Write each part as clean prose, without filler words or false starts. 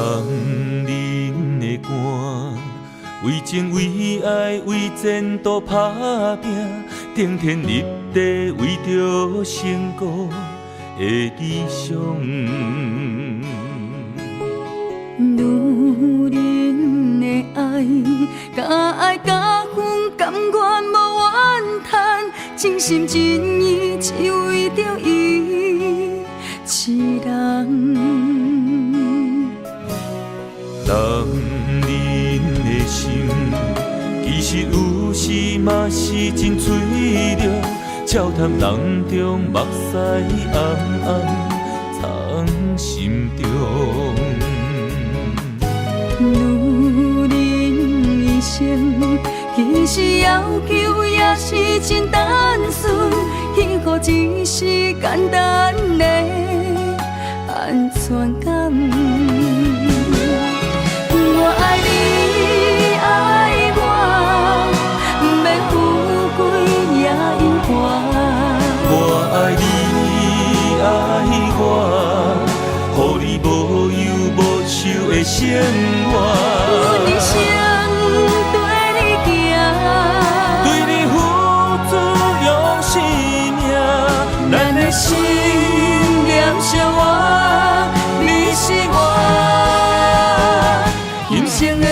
人的肝，为情为爱为前途打拼，顶天立地为着成功的理想。女人的爱，甲爱甲恨，甘愿无怨叹，真心真意只为着伊一人。人的心，其实有时嘛是真脆弱，笑谈人中目屎暗暗藏心中。女人一生，其实要求也是真单纯，幸福只是简单的安全感。我爱你，爱我，不免富贵也荣华。我爱你，爱我，予你无忧无愁的生活。一生对你行，对你付出用生命，咱的心念相活，你是我今生的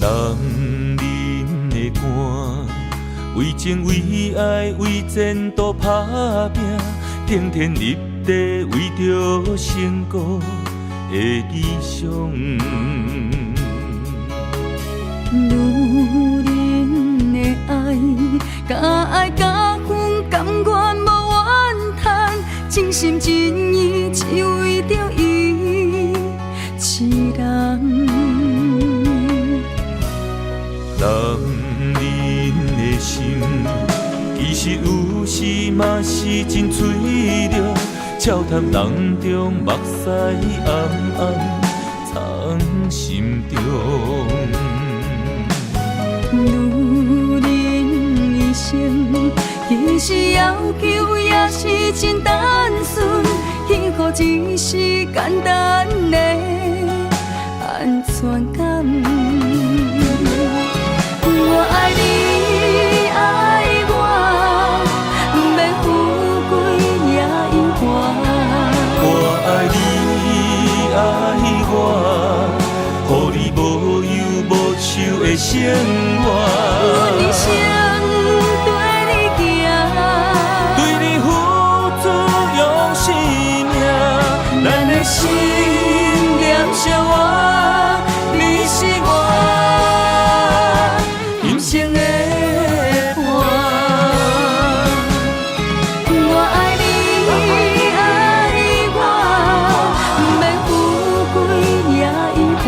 人的肝，为情为爱为前途打拼，顶天立地为着成功的理想。女人的爱，甲爱甲恨，甘愿无怨叹，真心真意只为着伊一人。人的心，其实有时嘛是真脆弱，笑谈人中目屎暗暗藏心中。女人一生，其实要求也是真单纯，幸福只是简单的安全感。我爱你，爱我，不免富贵也荣华。我爱你，爱我，予你无忧无愁的生活。一生对你行，对你付出用生命，咱的心念相活，你是我今生的伴。我爱你，爱我，不免富贵也荣华。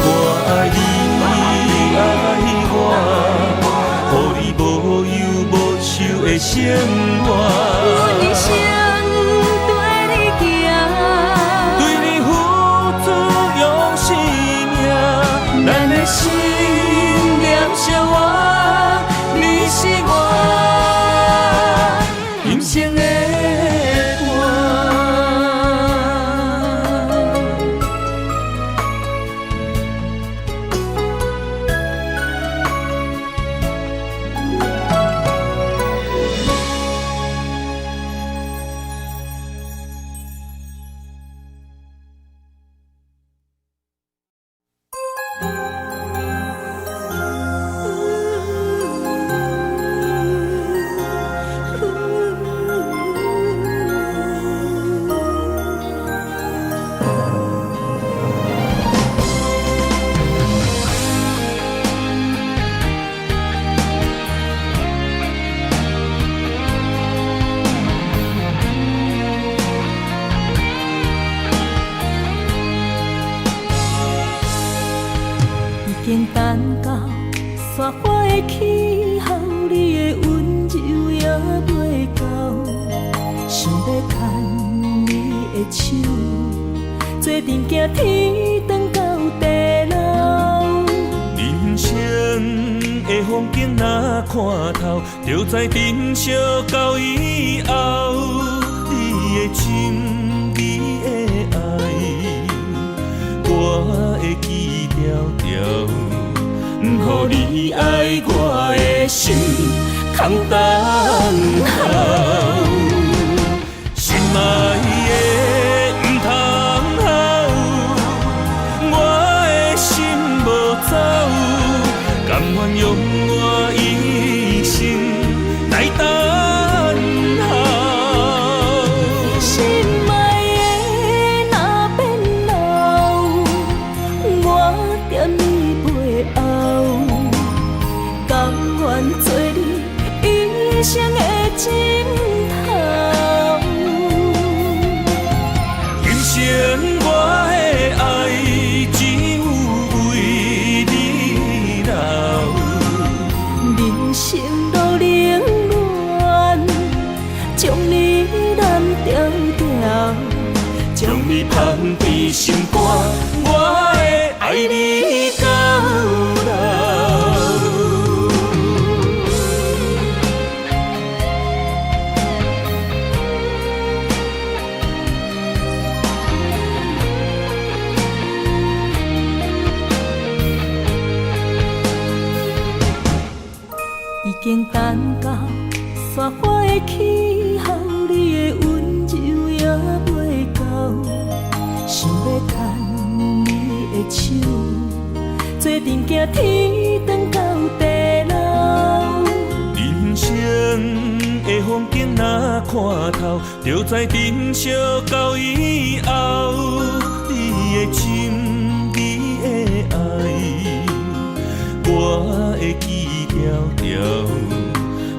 我爱你，爱我，予你无忧无愁的生活。一生对你行，对你付出用生命，咱的心念相活，你是我今生的伴。经等到雪花的气候，你的温柔也袂手，做阵行天长到地老。人生的风景若看透，就知珍惜到以后。你的情，你的爱，我会记条条。不予你爱我的心空等候，心爱的不通好，我的心无走，甘愿用我一生来等候。心爱的若变老，我惦你背后，甘愿做你一生的枕头。今生我的爱只有为你留，人生路冷暖，将你揽条条，将你放伫心肝，我会爱你到老。已经等到雪花的气候，你的温柔也袂到，想要牵你的手，做阵行天长到地老。人生的风景若看透，就知珍惜到以后。你的情，你的爱，我会记条条。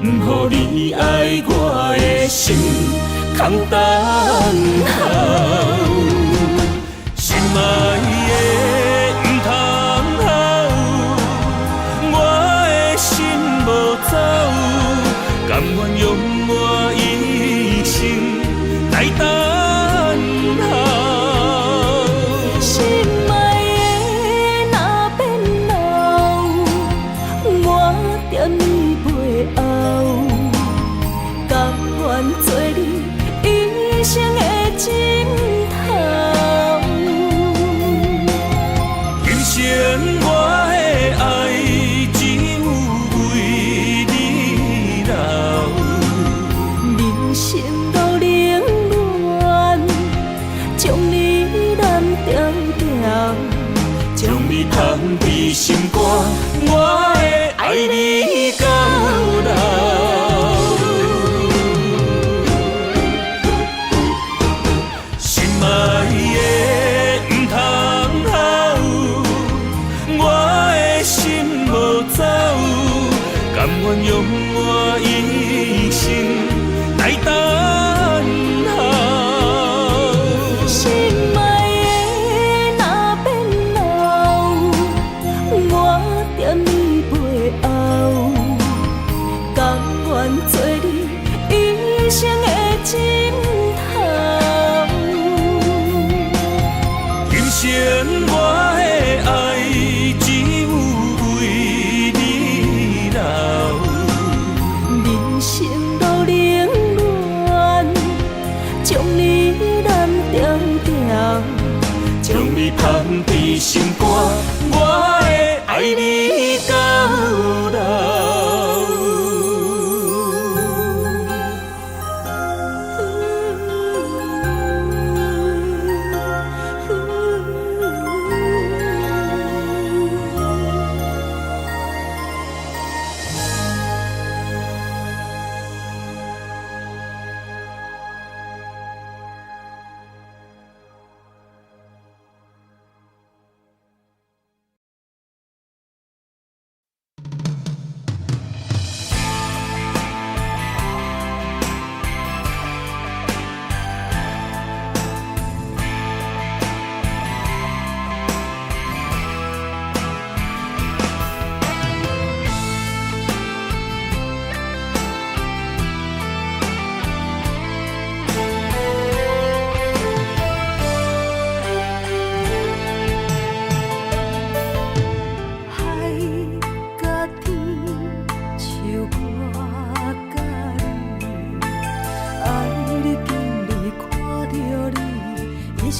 不予你爱我的心空等候，心爱的不通好，我的心无走，甘愿用我一生来等候。心爱的若变老，我惦你背后，甘愿做你一生的枕头。今生我的爱只有为你留，人生路冷暖，将你揽条条，将你放伫心肝，我会爱你到老。心爱的不通好，我的心无走，甘愿用我一生来等候。心爱的若变老，我惦你背后，甘愿做你一生的枕头。今生我的爱只有为你留，人生路冷暖，将你揽条条，将你放伫心肝，我会爱你到老。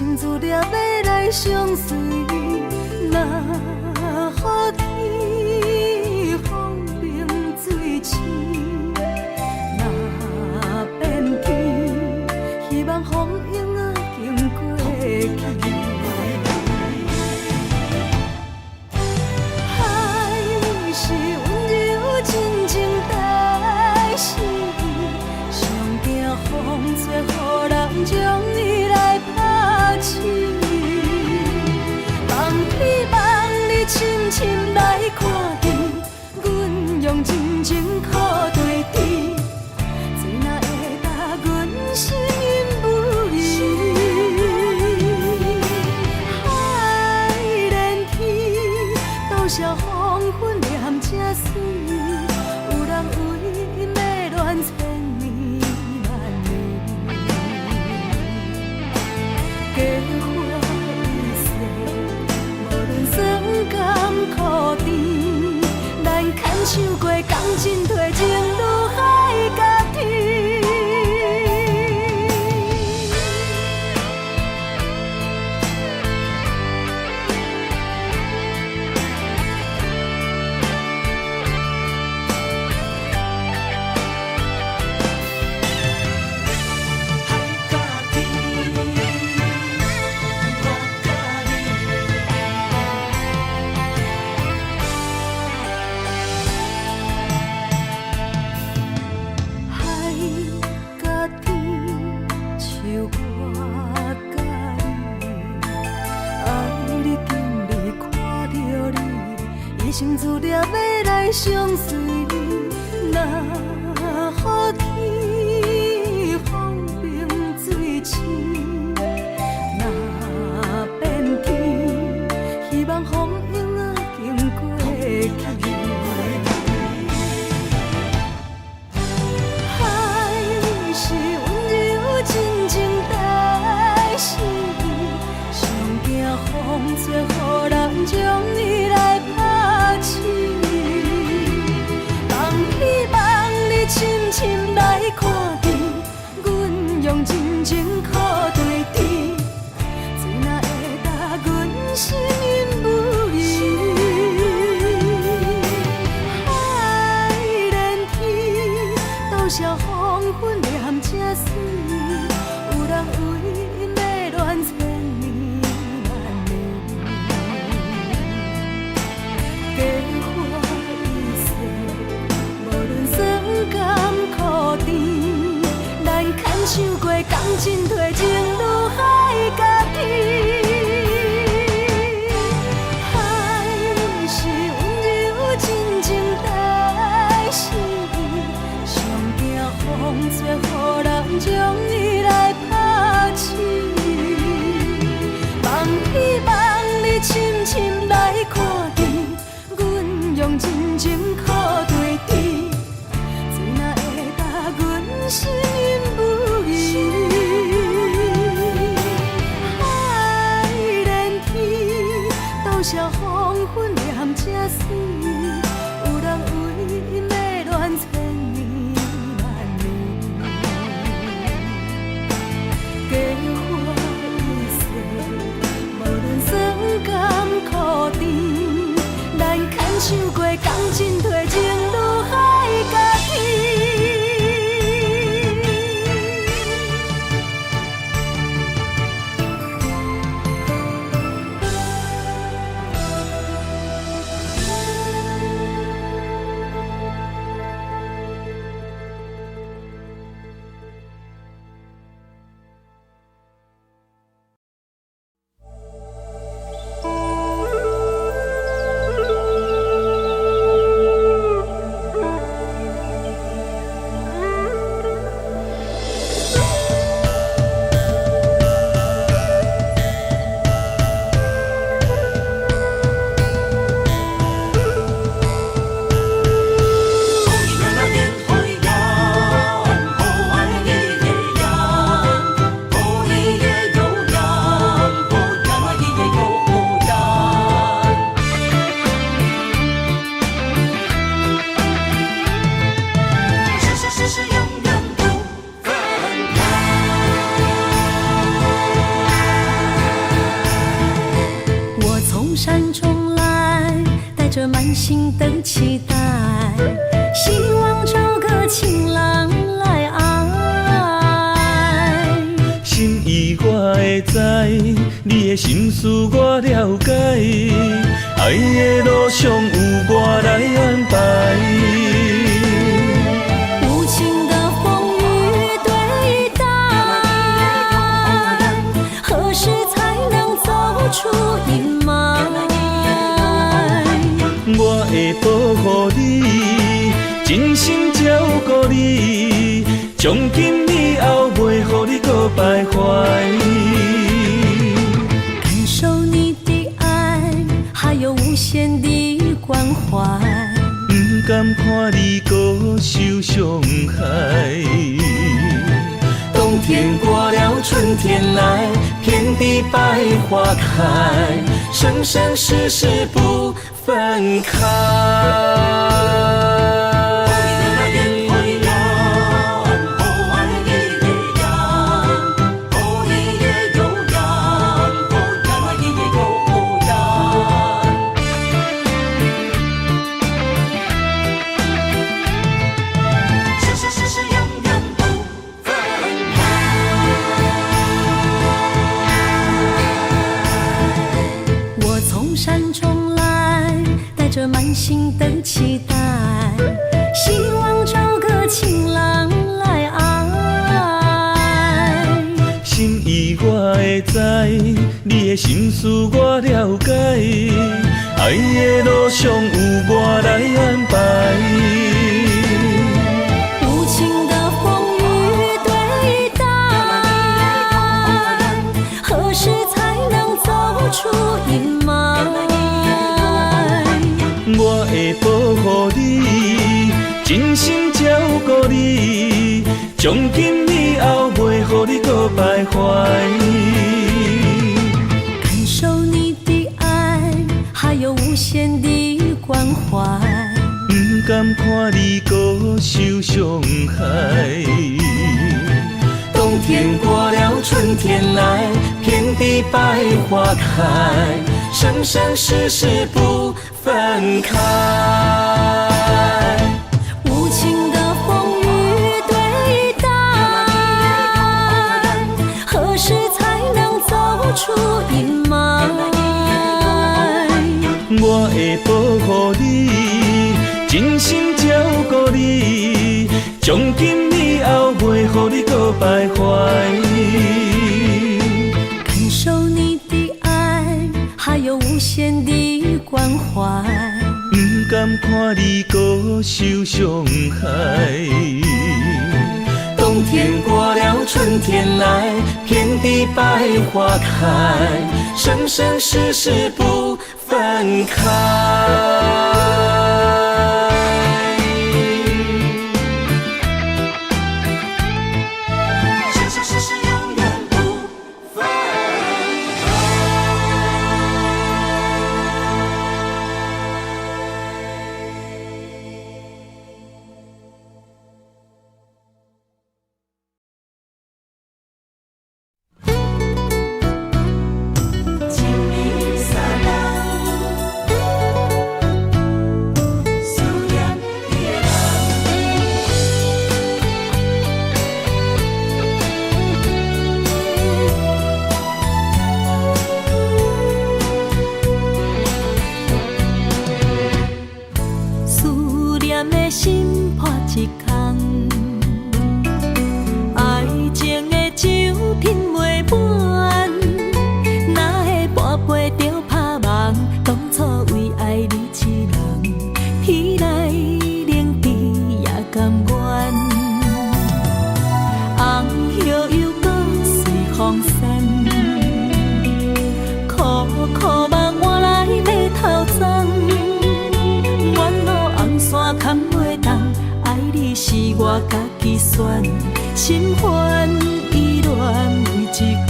生自念要来相随，若雨天风平水清，若变天，希望风影仔经过去。海是温柔真情代是上惊风吹，予人将伊来拍醒。望天望你深深来看见，阮用真情靠对天，水若会答阮心因不移。海连天，多少黄昏念这水，有人为伊要恋千年万年。假花一世，无论酸甘苦甜，咱牵手过共进退，情如海甲天。生自念要来相随，若雨天风平水清，若变天，希望风影仔经过去。海是温柔真情代是，上惊风吹，予人将伊来拍醒。望天望你深深来看见，阮用真情靠对天，水若会答阮心因不移。海连天，多少黄昏念这水，有人为因要恋千年万年。假花一世，无论酸甘苦甜，咱牵手过共进退，情如海甲天。海是温柔真情代是，上惊风吹，予人将伊来拍醒。望天望你深深来看见，阮用真情靠对天，水若会答阮心因不移。海连天，多少黄昏念这水，有人为因要恋千年万年。假花一世，无论酸甘心的期待，希望找个情人来爱。心意我会知，你的心思我了解，爱的路上有我来安排。无情的风雨对待，何时才能走出阴霾？我会保护你，真心照顾你，从今以后袂予你搁徘徊。感受你的爱，还有无限的关怀。不甘看你搁受伤害。冬天过了，春天来，遍地百花开，生生世世不分开。满心的期待，希望找个情人来爱。心意我会知，你的心思我了解，爱的路上有我来安排。无情的风雨对待，何时才能走出阴霾？我会保护你，真心照顾你，从今以后袂予你搁徘徊。感受你的爱，还有无限的关怀。不甘看你搁受伤害。冬天过了，春天来，遍地百花开，生生世世不分开。无情的风雨对待，何时才能走出阴霾？我会保护你，真心照顾你，从今以后袂予你搁徘徊。感受你的爱，还有无限的关怀。不甘看你搁受伤害。冬天过了，春天来，遍地百花开，生生世世不分开。我家己选，心烦意乱每一天，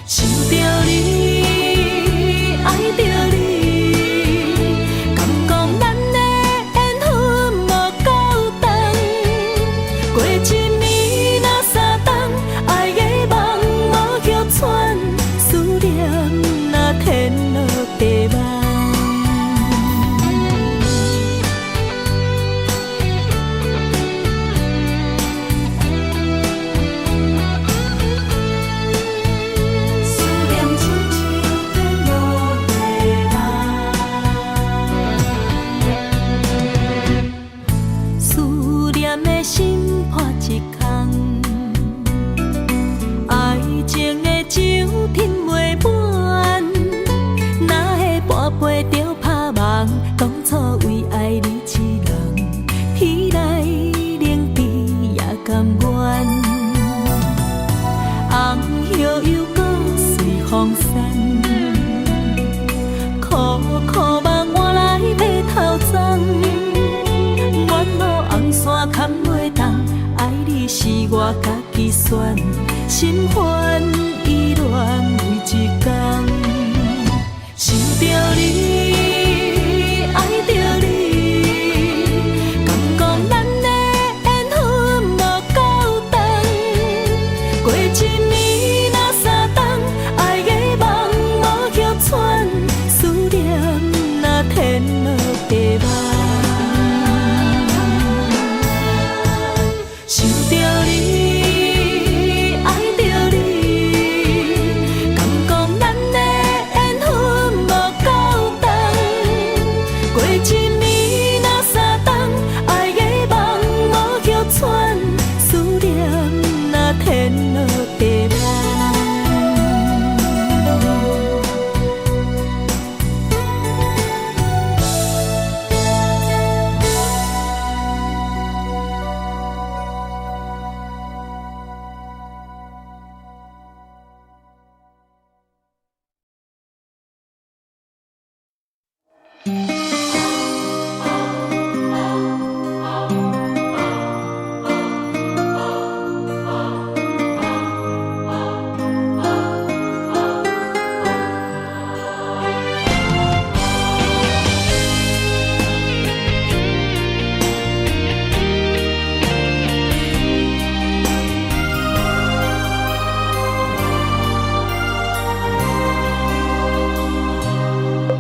想着你，爱着你，敢讲咱的缘分无够长，过一年若三冬，爱的梦无叫喘，思念若天落地梦。是我家己选，心烦意乱为一天，想着你，爱着你，敢讲咱的缘分无够长，过一暝若三冬，爱的梦无歇喘，思念若天落地网。想着你，爱着你，敢讲咱的缘分无够长，过一暝若三冬，爱的梦无歇喘，思念若天落地网。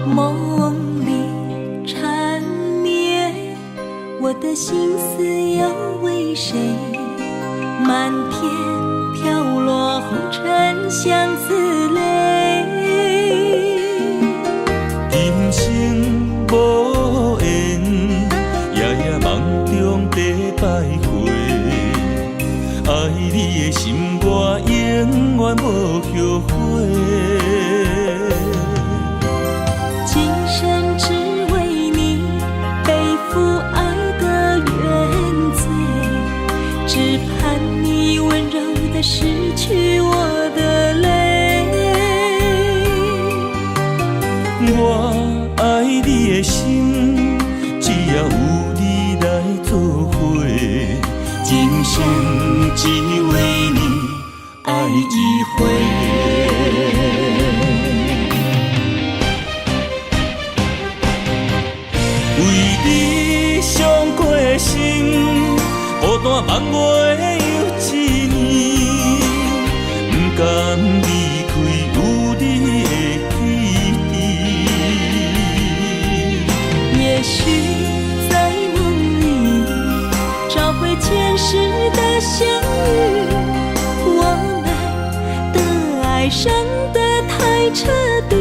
梦里缠绵，我的心思要为谁？漫天飘落红尘相思泪。今生无缘，夜夜梦中在徘徊。爱你的心，我永远无后悔。今生只为你背负爱的原罪，只盼你温柔地拭去我的泪。我爱你的心，只要有你来作伙，今生只为你爱一回。为你伤过心，孤单梦月又一年，不甘离开有你的起点。也许在梦里找回前世的相遇，我们的爱伤得太彻底。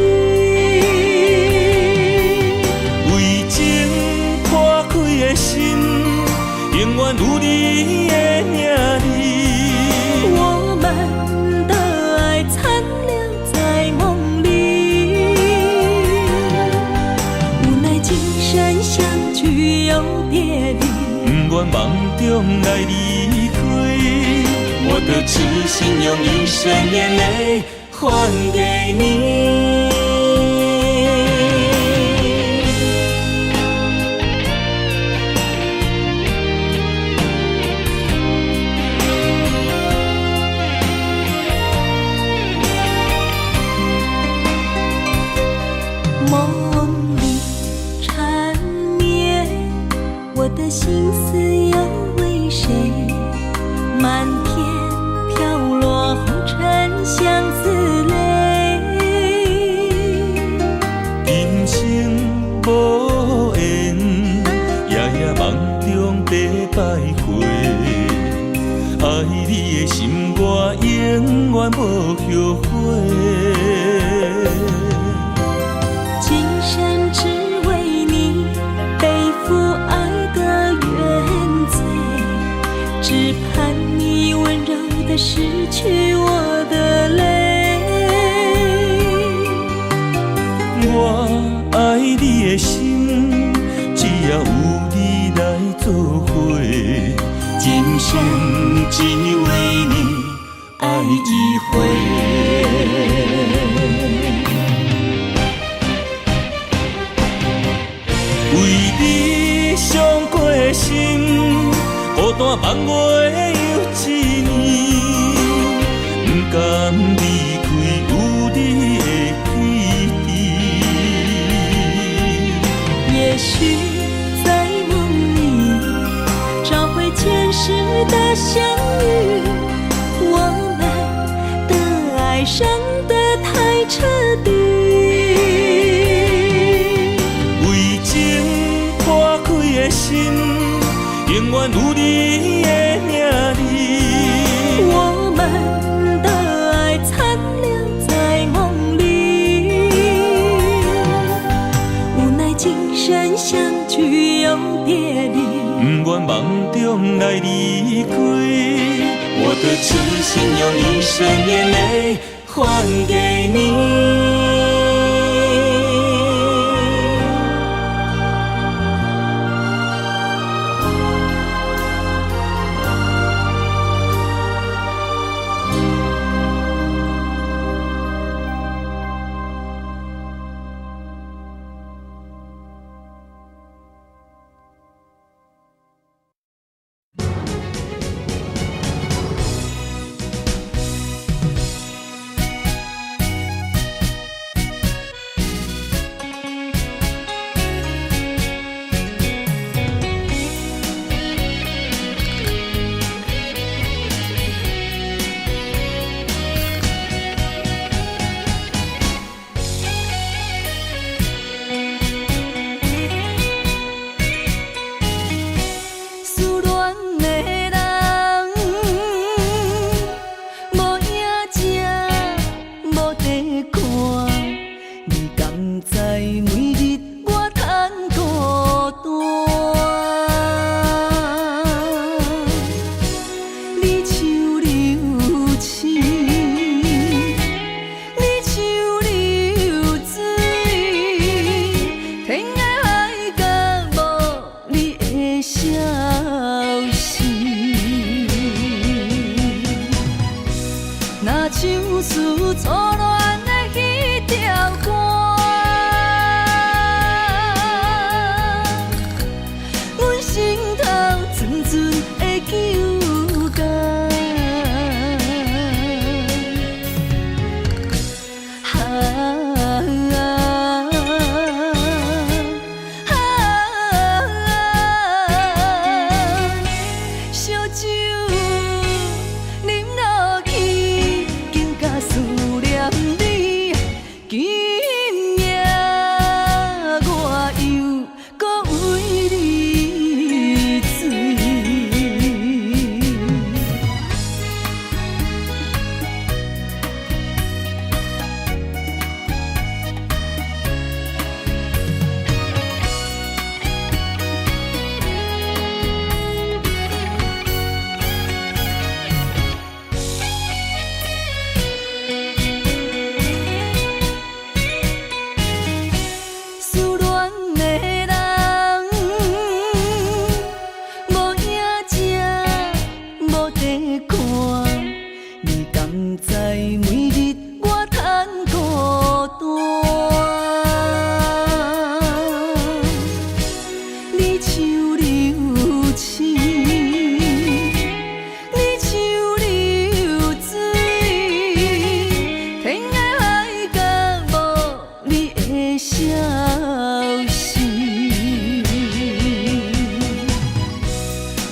心永远有你的名字，我们的爱残留在梦里，无奈今生相聚又别离，不愿梦中来离开，我的痴心用一生眼泪还给你。梦里缠绵，我的心思又为谁？漫天飘落红尘相思泪。今生无缘，夜夜梦中在徘徊。爱你的心，我永远无后悔。今生只为你背负爱的原罪，只盼你温柔地拭去我的泪。我爱你的心，只要有你来作伙，今生只为你爱一回。为你伤过心，孤单梦月又一年，不甘离开有你的记忆。也许在梦里找回前世的相遇，我们的爱伤得太彻底。为情破开的心，永远有你的名字。我们的爱残留在梦里，无奈今生相聚又别离，不愿梦中来离开，我的痴心用一生眼泪还给你。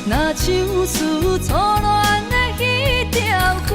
若像是初恋的迄条歌，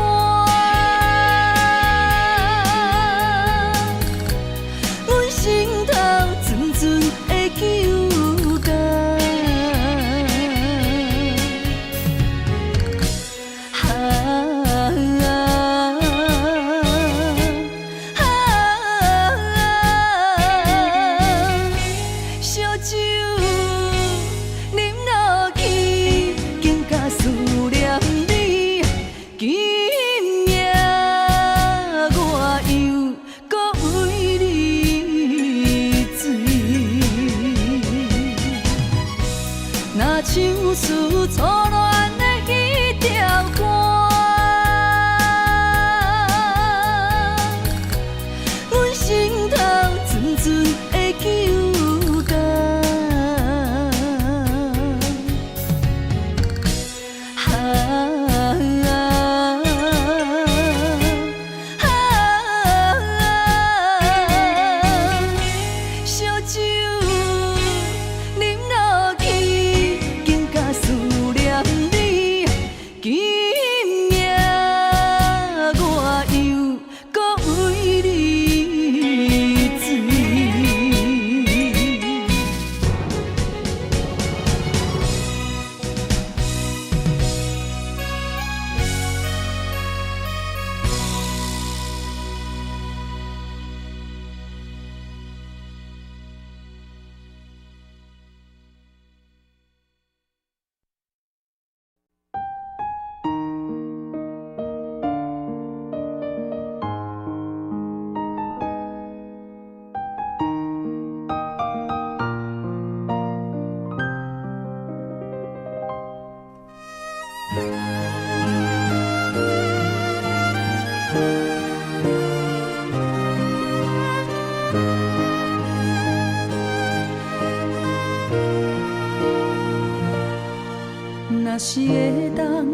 是会当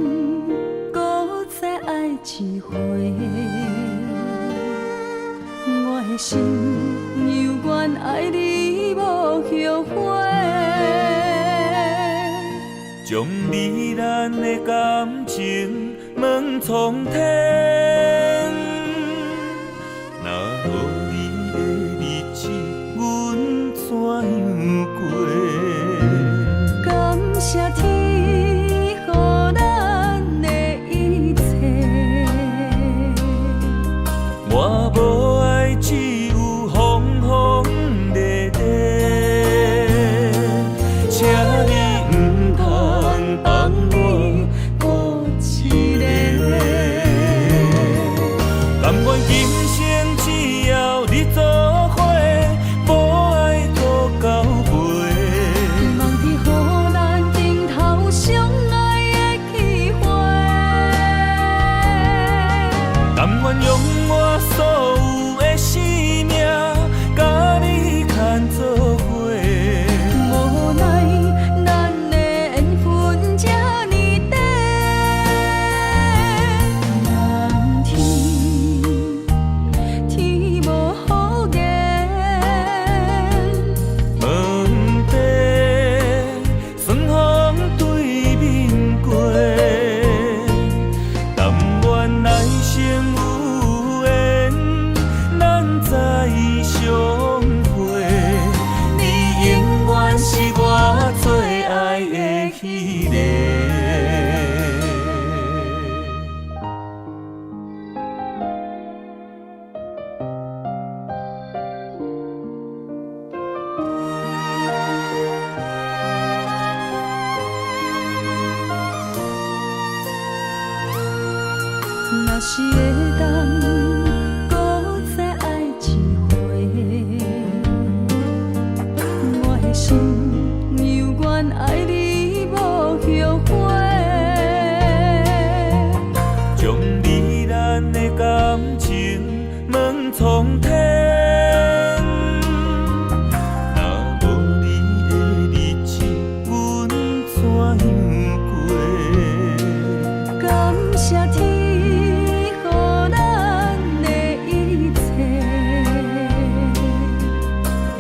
搁再爱一回，我的心犹原爱你无后悔。将你咱的感情问苍天，若无你的日子，阮怎样过？感谢天，予咱的一切。我无爱，只有风风地地，请你唔通放我孤一个。甘愿今生只要你做伙，无爱搁交陪。望天予咱顶头相爱的机会。甘愿用我所有的生命，甲你牵做伙。无奈咱的缘分这呢短，望天天无好言，问题顺风对面过，但愿来生有缘，咱再相会。你永远是我最爱的迄个。若是会当搁再爱一回，我的心犹原爱你无后悔。将你咱的感情问苍天，若无你的日子，阮怎样过？感谢天，予咱的一切。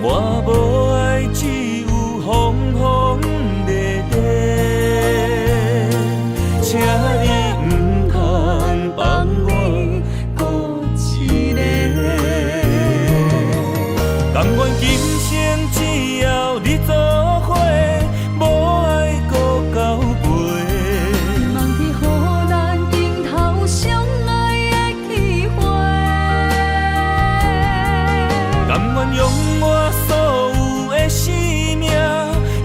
我无爱，只有风风地地，请你唔通放我孤一个。甘愿今生只要你做伙，无爱搁交陪。望天予咱顶头相爱的机会。甘愿用我所有的生命，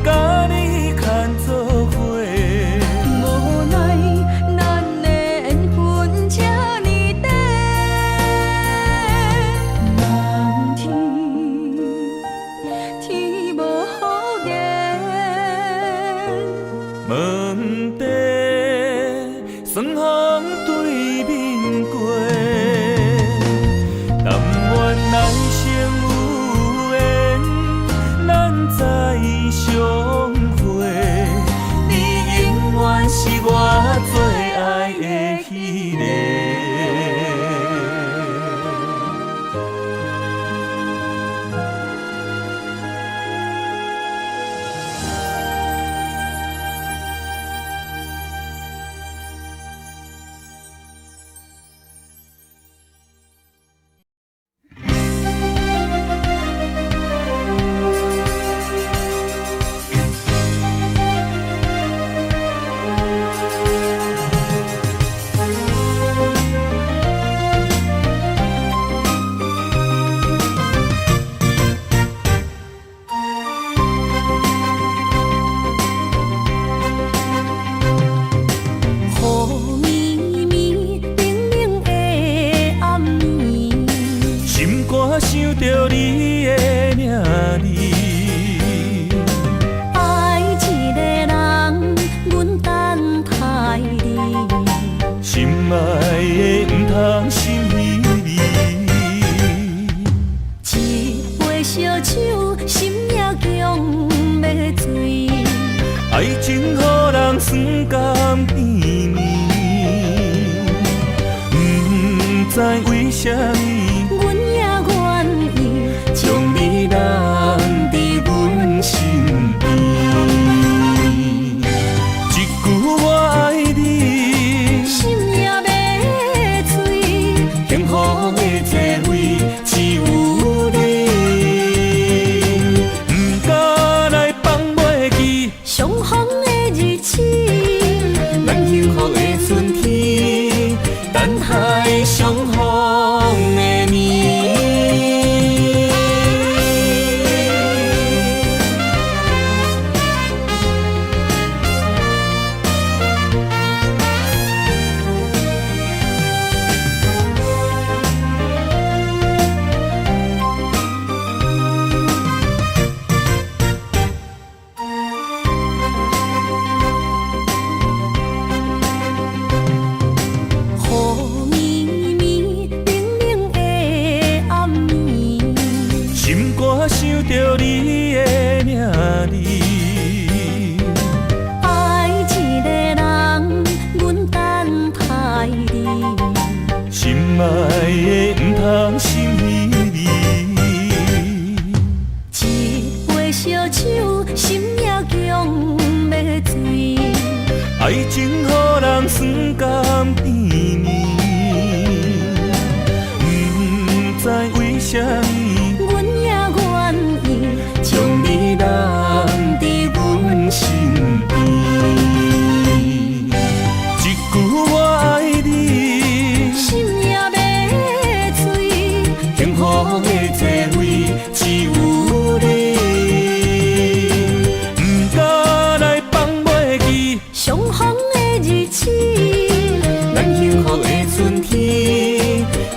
甲你牵做伙。无奈咱的缘分这呢短，望天天无好言，问题顺风对面过，但愿来生有缘，咱再相会。你永远是我最爱的迄个。雨绵绵，冷冷的暗暝，心肝想着你的名字，爱一个人，阮等待你，心爱的不通心离。一杯烧酒，心也强要醉，爱情予人酸甲知为什么，阮也愿意将你揽伫阮身边。一句我爱你，心也要碎，幸福的座位只有你，不敢来放袂记相逢的日子，咱幸福的春天，等待相逢的年。雨绵绵，冷冷的暗暝，心肝想着你的名字，爱一个人，阮等待你，心爱的不通心稀微，一杯烧酒，心也强要醉。爱情予人酸甘甜蜜，不知为什么，阮也愿意将你揽伫阮身边。一句我爱你，心也要碎，幸福的座位只有你，不敢来放袂记相逢的日子，咱幸福的春天，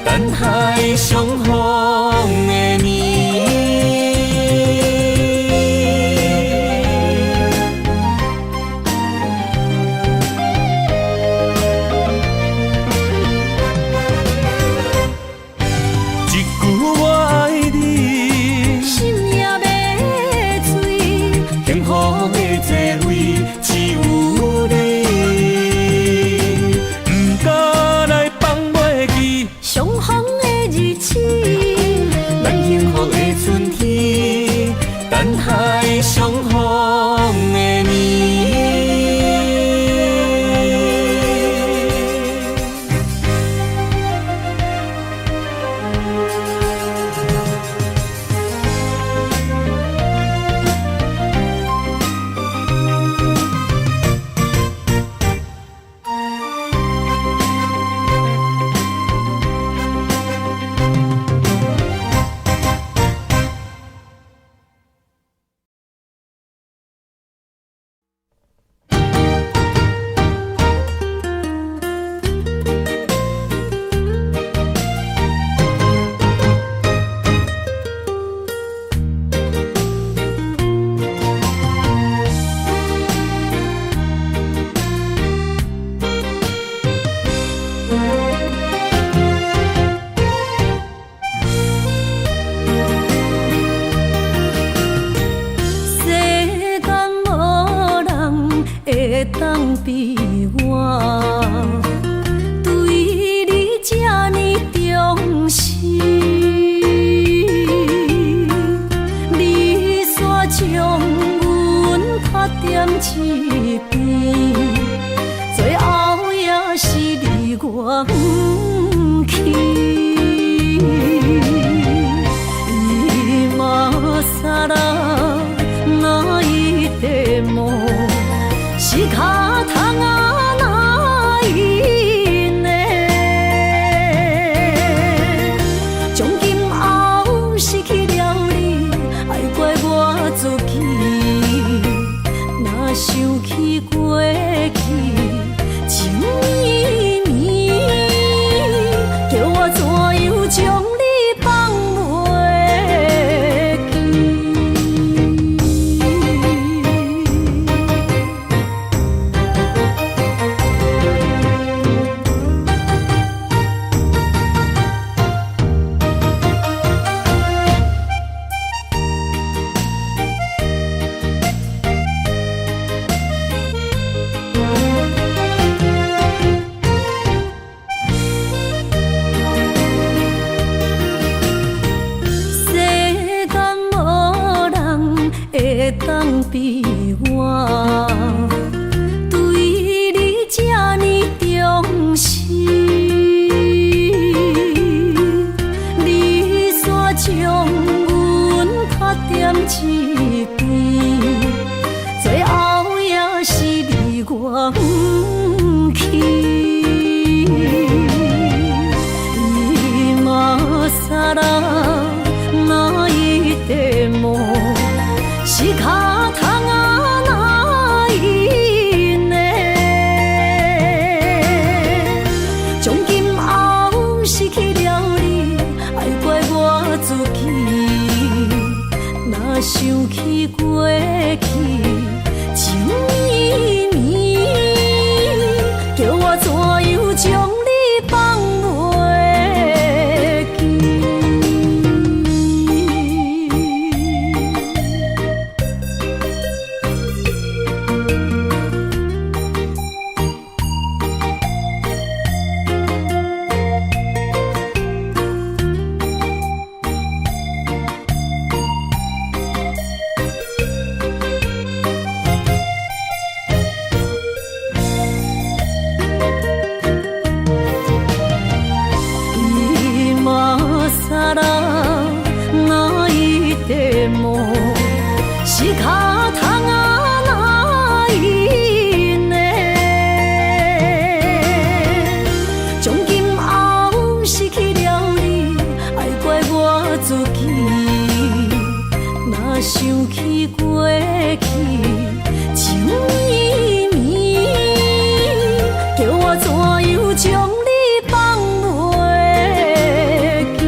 等待相逢的年。一句我爱你，心也要碎，幸福的座位只有你，不敢来放袂记相逢的日子，咱幸福的春天，等待相逢的年。世间无人会当比我对你这呢重视，你煞将阮拍点一边，最后也是你我不去。今ら泣いても仕方がないね。从今后失去了你，爱怪我自己。若想起过去情绵绵。比我对你这呢重视，你煞将阮拍点一边，最后也是你我不去。今ら泣いても仕方がないね。从今后失去了你，爱怪我自己。若想起过去情绵绵，叫我怎样将你放袂记？仕方がないね。从今后失去了你，爱怪我自己。若想起过去情绵绵，叫我怎样将你放袂记？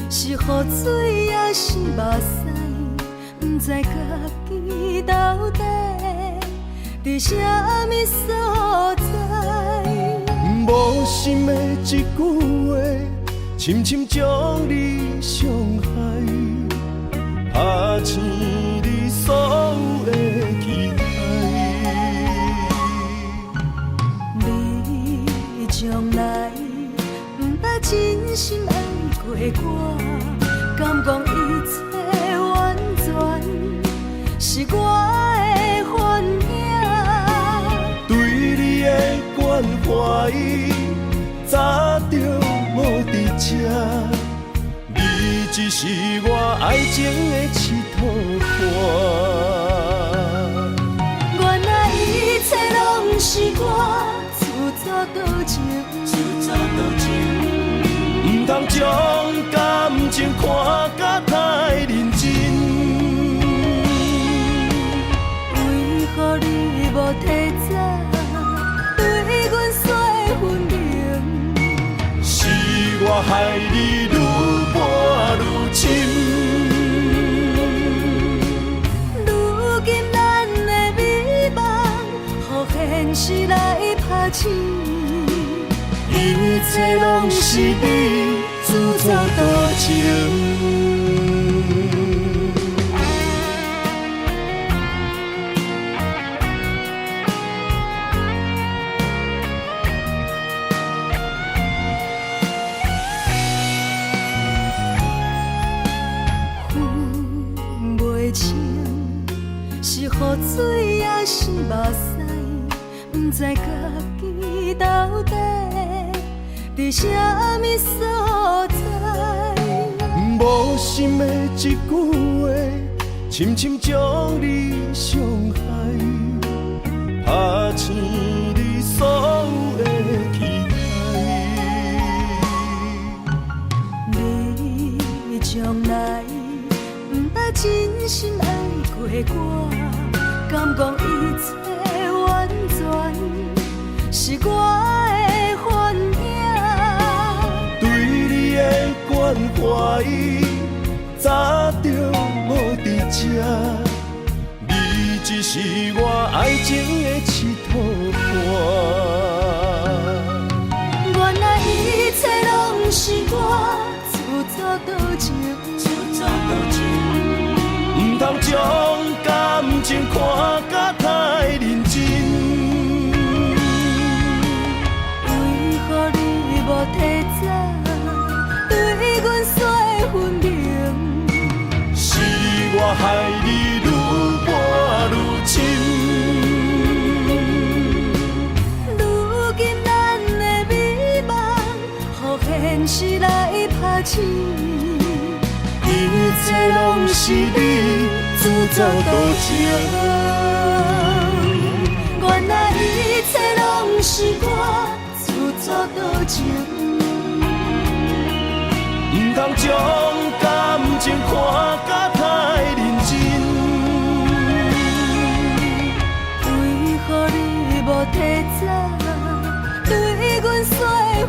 是雨水也是目屎，不知家己到底伫啥物所在。无心的一句话，深深将你伤害，拍醒你所有的期待。你将来不捌真心爱过我，敢讲一切完全是我的幻影？对你的关怀，早就无伫这，你只是我爱情的佚佗伴。原来一切拢是我自作多情，唔通将感情看甲太认真。为何你无提早对阮说分明？是我害你愈伴愈深。如今咱的美梦，予现实来拍醒。一切拢是你自作多情。分袂清，是雨水也是目屎，不知家己到底伫啥物所在。无心的一句话，深深将你伤害，拍醒你将来不捌真心爱过我，敢讲一切完全是我的幻影？对你的关怀，早就无伫这，你只是我爱情的一套伴。原来一切拢是我自作多情，唔通将感情看甲太认真。为何你无提早对阮说分明？是我害你愈搬愈深。如今咱的美梦，予现实来拍醒。一切拢是你自作多情，原来一切拢是我自作多情。唔通将感情看甲太认真。为何你无提早对阮说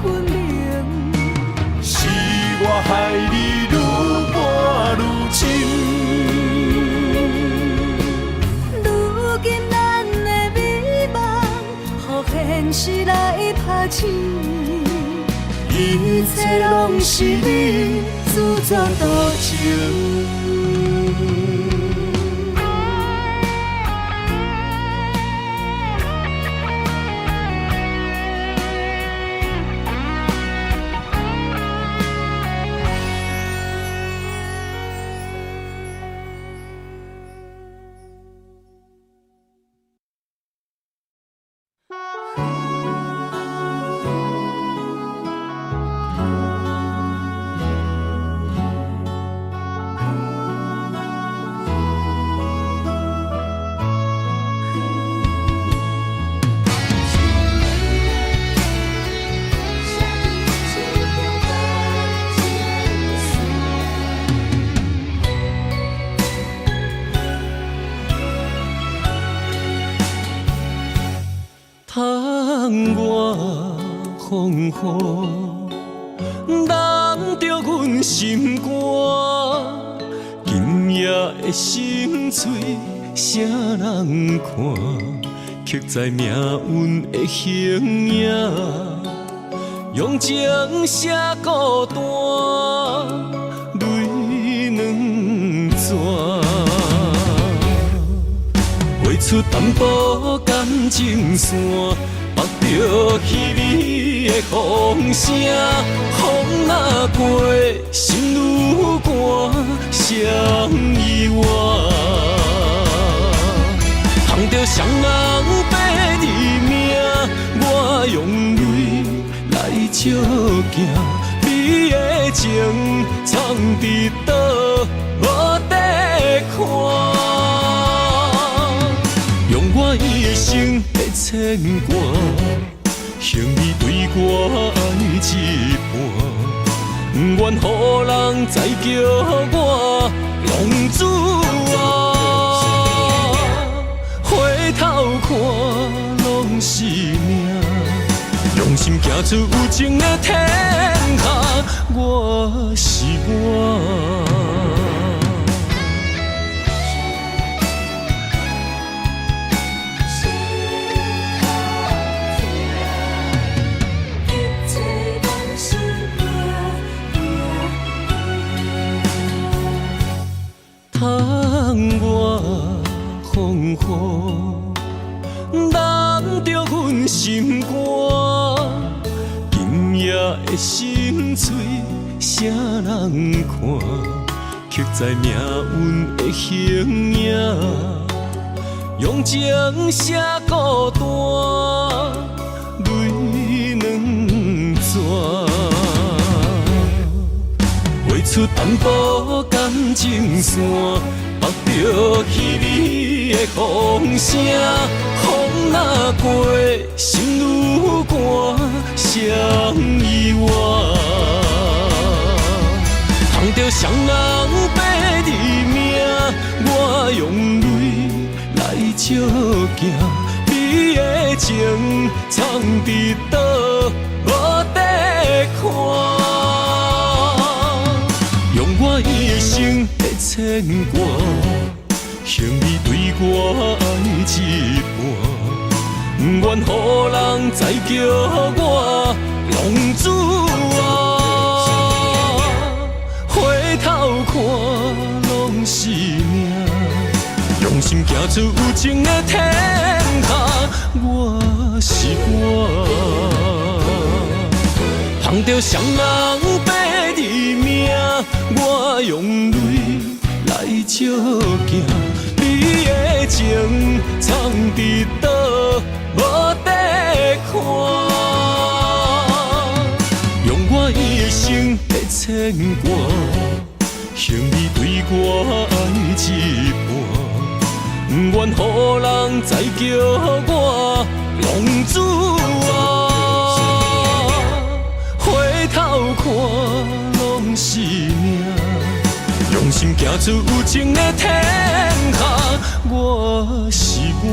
分明？是我害你愈搬愈深。如今咱的美梦，予现实来拍醒。一切拢是你自作多情。窗外风雨，淋着阮心肝。今夜的心碎，谁人看？刻在命运的形影，用情写孤单，泪两逝。画出淡薄感情线，绑着稀微的风声，风若过，心愈寒，谁意外？捧着双人白日命，我用泪来照镜，你的情藏伫倒，无得看。用我一生的牵挂，向你对我爱一半，不愿予人再叫我浪子啊！回头看拢是命，用心行出有情的天下，我是我。窗外风雨，淋着阮心肝。今夜的心碎，谁人看？刻在命运的形影，用情写孤单，泪两逝。画出淡薄感情线，绑着稀微的风声，风若过，心愈寒，谁意外？捧着双人白日命，我用泪来照镜，你的情藏伫倒，无地看。用我一生的牵挂，向你对我爱一半，不愿予人再叫我浪子啊。回头看，拢是命，用心行出有情的天下，我是我。捧着双人白日命，我用泪来照镜，你的情藏伫倒，无地看。用我一生的牵挂，向你对我爱一半，不愿予人再叫我浪子啊。回头看，拢是命，用心行出有情的天下，我是我。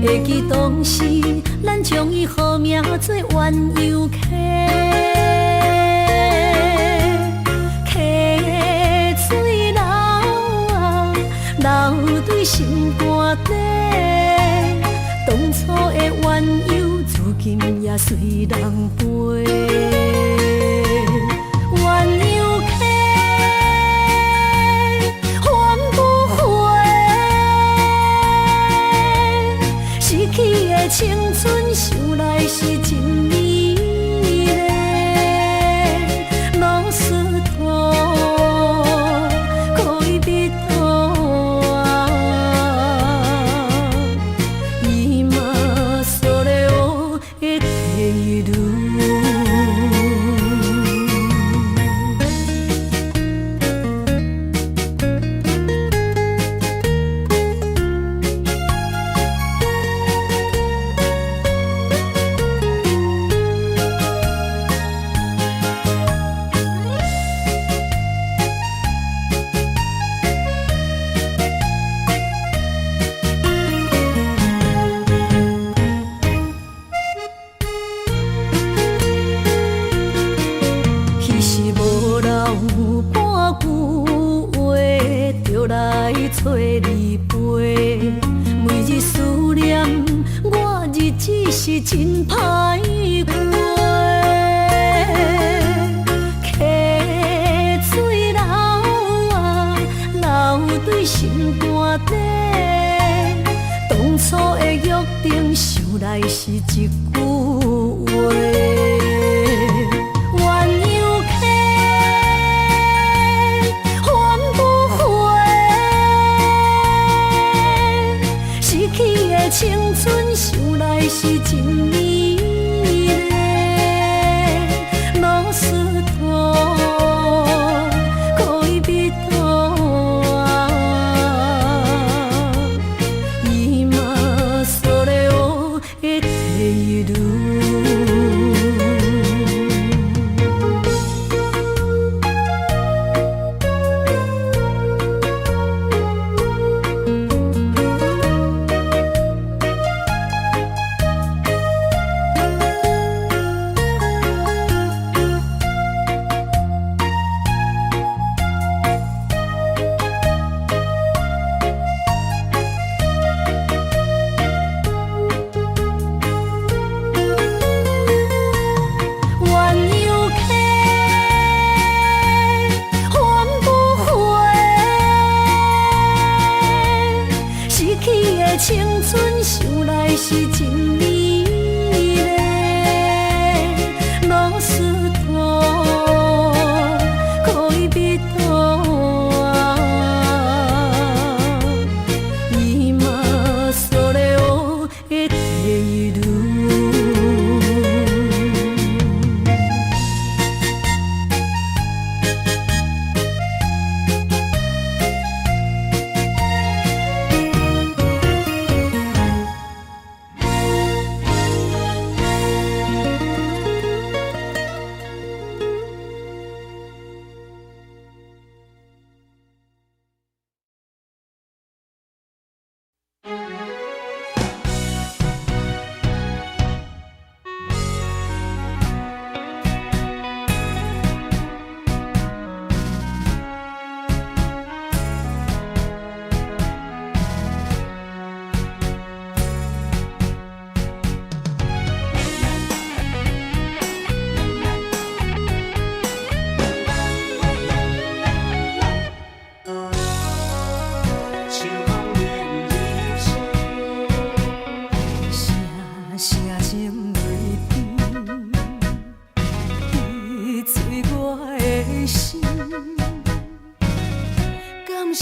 会记当时，咱将伊号名做鸳鸯溪，溪水流啊，流对心肝底。当初的鸳鸯，如今也随人飞。鸳鸯溪。 青春想来是真美丽，老师徒可以比多啊，伊嘛所了的地路。 找你陪，每日思念我，日子是真歹过。溪水流啊，流对心肝底。当初的约定，想来是一句话。 青春想来是真美丽，老师徒可以比多啊，伊嘛所了的地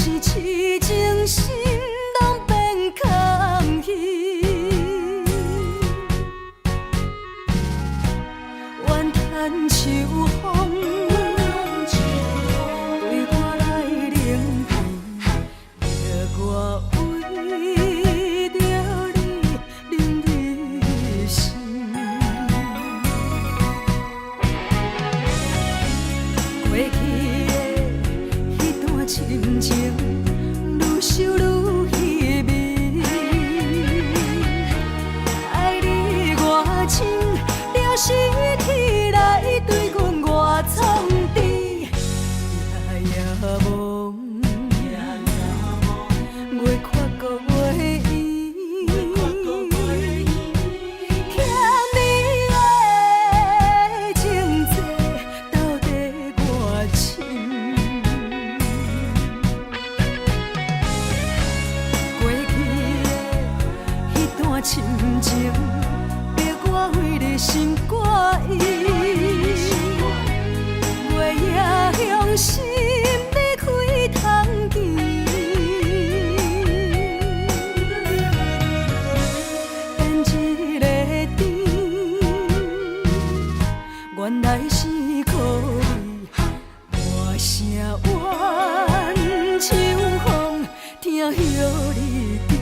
是痴情心拢变空虚，怨叹秋风对我来冷僻，着我为着你冷你心。过去的迄段深情，愈想愈稀微。爱你偌深，了是天来对阮偌创治，夜梦，越看搁越圆。欠你的情债，到底偌深？过去的迄段深情，逼我为你心肝意。月夜向心你开通见，等一个甜，原来是可你大声怨秋风，听许你甜。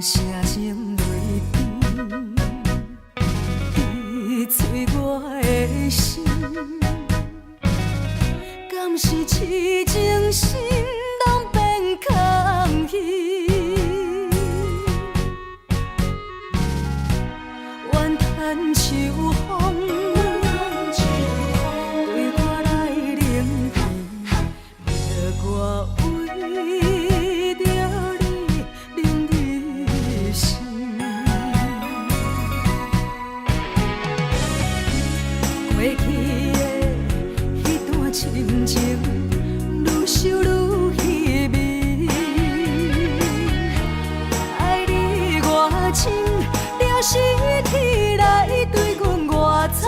声声泪滴，滴碎我的心。敢是痴情心拢变空虚？怨叹秋风对我来冷僻，着我为着你冷你心。过去的迄段深情，愈想愈稀微。爱你偌深，了是天来对阮偌创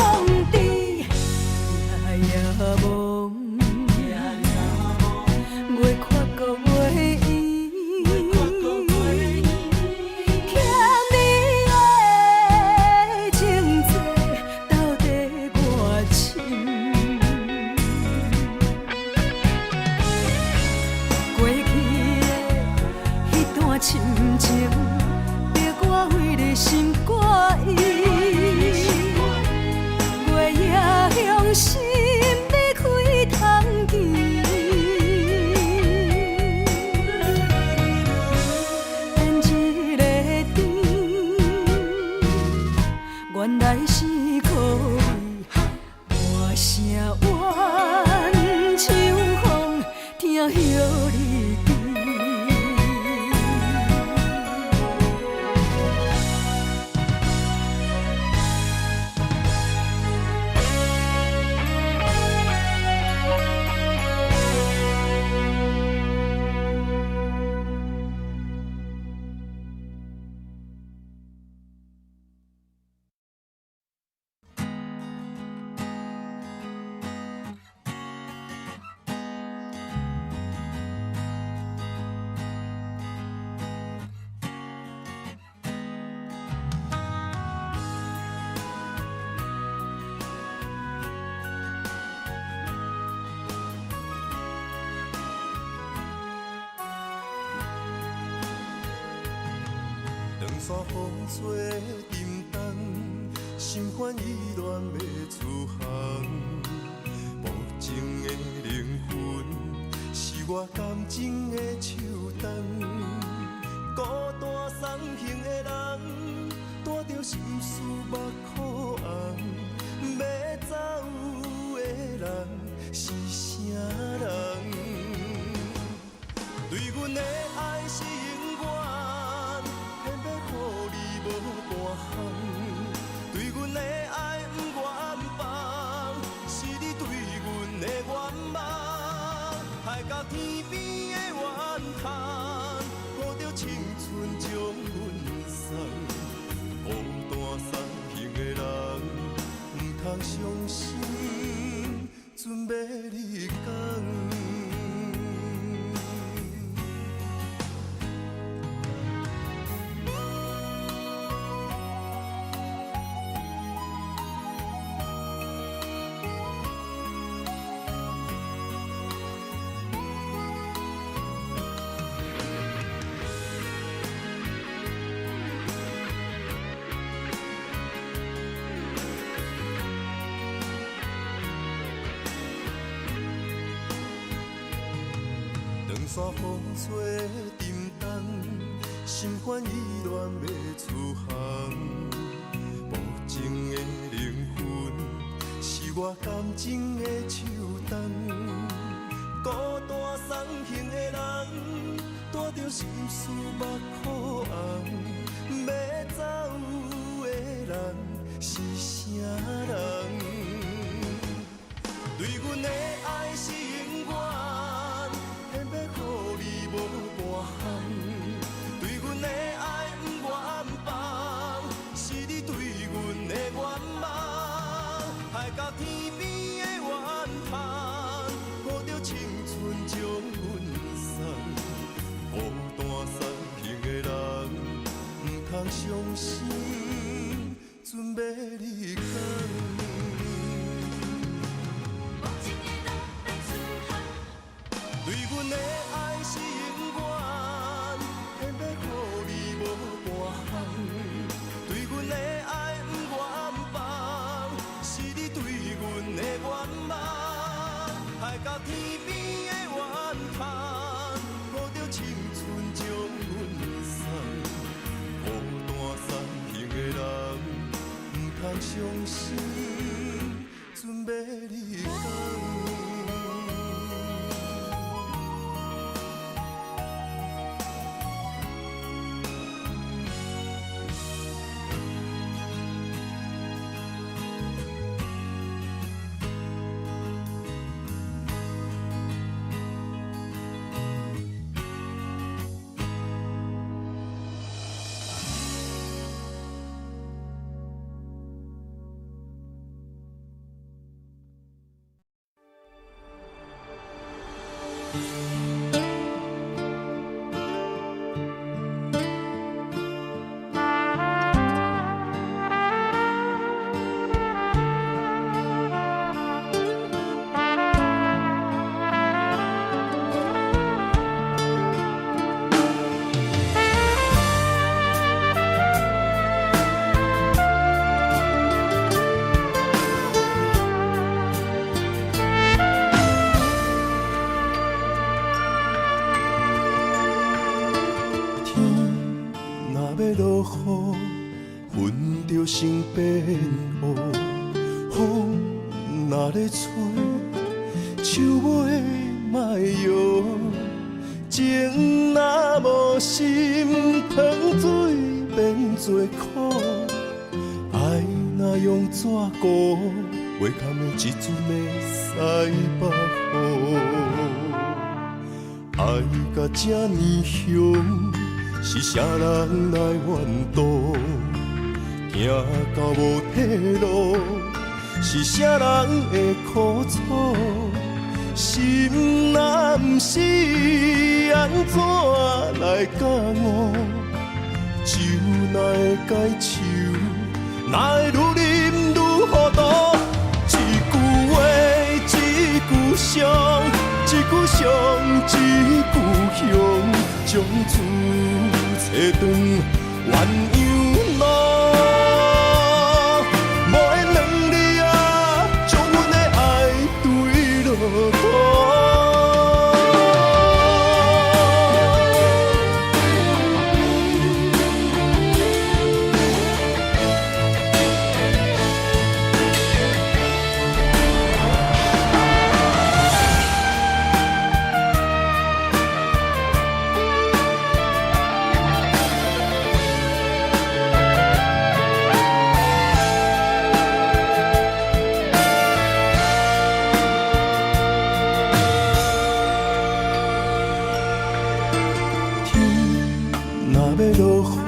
治，夜梦，越看搁越圆。欠你的情债，到底偌深？过去的迄段深情，逼我为你心肝意。月夜向心你开通见，等一个甜，原来是可你大声怨秋风，听许你甜。山风吹沉重，心烦意乱要出航。无情的灵魂，是我感情的树洞。孤单送行的人，带着心事目眶红。要走的人是啥人？对阮的爱是永远，偏要予你无半项。对阮的爱。伤心，准要你讲。山风吹沉重，心烦意乱要出航。无情的灵魂，是我感情的手重。孤单送行的人，带着心事目眶红。要走的人是啥人？对阮的爱是永远。偏要予你无半项，对阮的爱不愿放，是你对阮的愿望。海角天边的怨叹，抱着青春将阮送。孤单送行的人，不通伤心，准要你讲。对阮的爱是永远，偏要予你无半项。对阮的爱不愿放，是你对阮的愿望。海角天边的怨叹，抱着青春将阮送。孤单送行的人，不通伤心，准要你讲。落雨，云就成变乌；风若咧吹，树尾莫摇。情若无心，汤水变做苦；爱若用纸糊，袂堪的一阵的西北雨。爱甲这呢凶。是啥人来怨妒？行到无退路，是啥人会苦楚？心若不是安怎来感悟？酒哪会解愁？哪会愈啉愈糊涂？一句话，一句伤，一句伤，一句凶，将厝找断鸳鸯路。无缘两字啊，将阮的爱对落土。要落雨，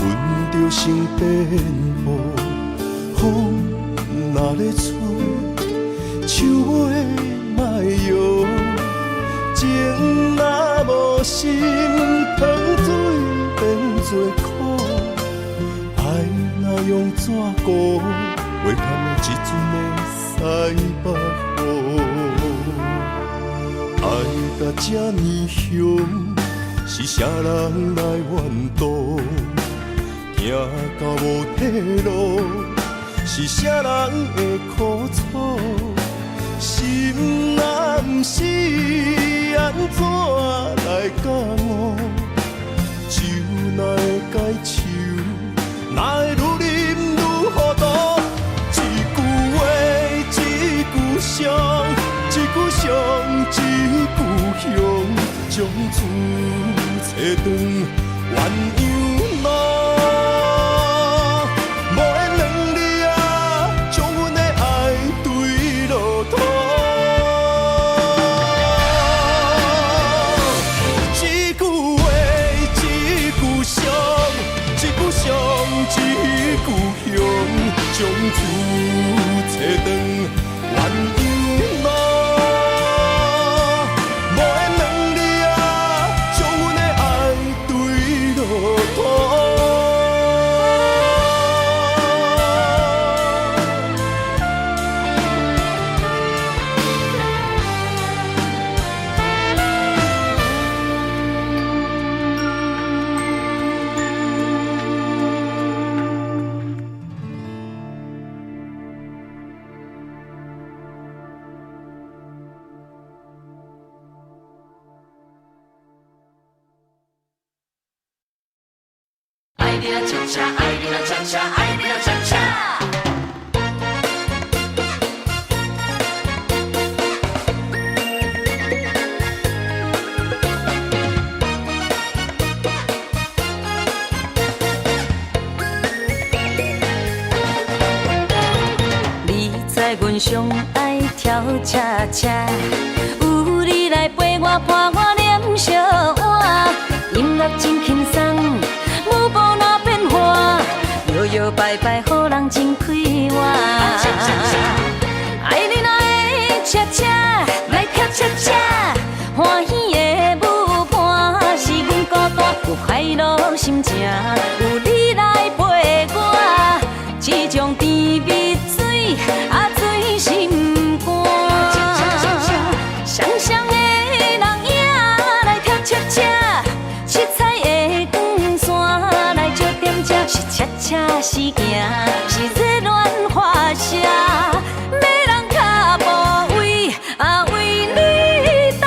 云就成变乌；风若咧吹，树尾莫摇。情若无心，糖水变做苦。爱若用纸糊，袂堪的一阵的西北雨。爱到这呢凶，是啥人来怨妒？行到无退路，是啥人会苦楚？心若不是安怎来感悟？酒哪会解愁？哪会愈啉愈糊涂？一句话，一句伤，一句伤，一句香，将厝找转鸳鸯路。无缘两字啊，将阮的爱对落土。一句话，一句伤，一句伤，一句香，将厝找转鸳鸯路。无缘两字啊，将阮的爱对落土。爱你啦恰恰，爱你啦恰恰，爱你啦恰恰。你知阮上爱跳恰恰，有你来陪我伴我念小碗，音乐真轻松。舞步若变化，摇摇摆摆，予人真快活。爱你若会恰恰，来跳恰恰，欢喜的舞伴是阮孤单，有快乐心情，有你来陪我，这种甜蜜水啊醉心肝。双双的人影来跳恰恰，七彩的光线来照点这，是恰恰是行，是热恋花谢，要人脚步为啊为你打。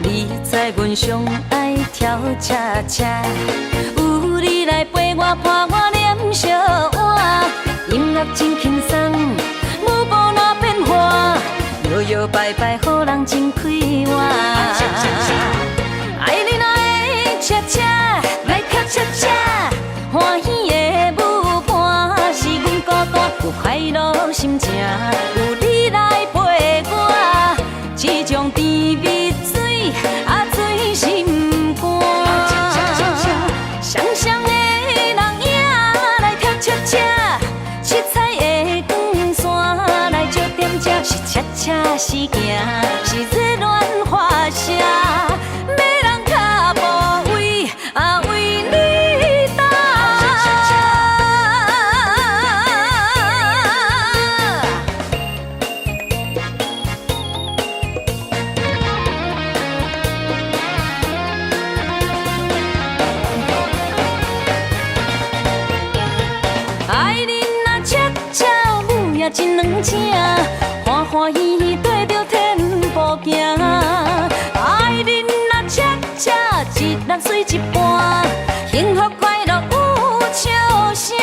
你知阮上爱跳恰恰，有你来陪我伴我念小碗，音乐真轻松，舞步若变化，摇摇摆摆，予人真快活。爱你若会恰恰，来跳恰恰，欢喜的舞伴是阮孤单，有快乐心情，有你来陪我，这种甜蜜水啊醉心肝。双双的人影来跳恰恰，七彩的光线来照点这，是恰恰是行，是热恋花谢，要人脚步为啊为你打。爱你若恰恰，舞也真软正，欢欢喜喜对着天步行。爱你若恰恰，一人水一半，幸福快乐有笑声。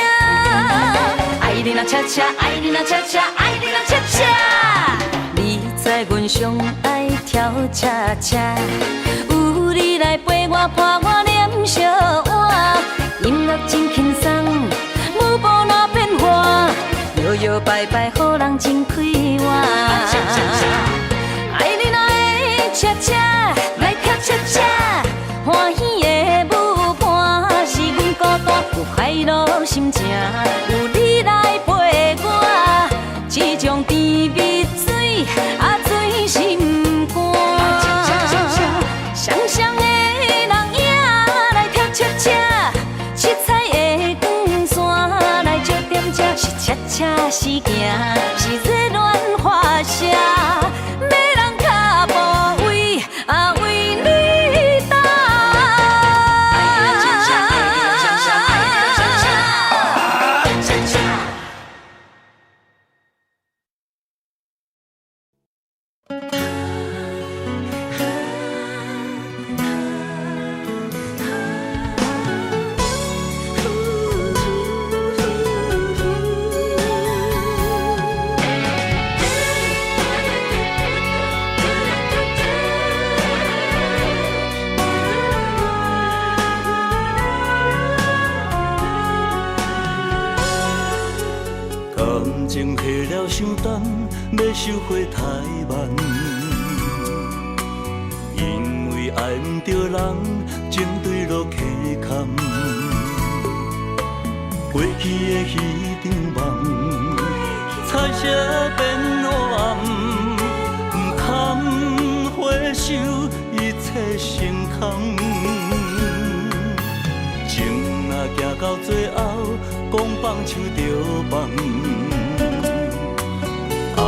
爱你若恰恰，爱你若恰恰，爱你若恰恰。你知阮上爱跳恰恰，有你来陪我伴我念小碗。乐真轻松，舞步若变化，摇摇摆摆，予人真快活。爱你若会恰恰来跳恰恰，欢喜的舞伴是阮孤单，有快乐心情，有你来陪我，这种甜蜜水啊醉心肝。双双的人影来跳恰恰，七彩的光线来照点这，是恰恰是行，是热恋花谢，要人脚步为为你等。感情下了伤重，要收回太慢。因为爱毋着人，情对落溪坎。过去的彼场梦，彩色变黑暗，不堪回首，一切成空。情若行到最后，讲放手就放。爱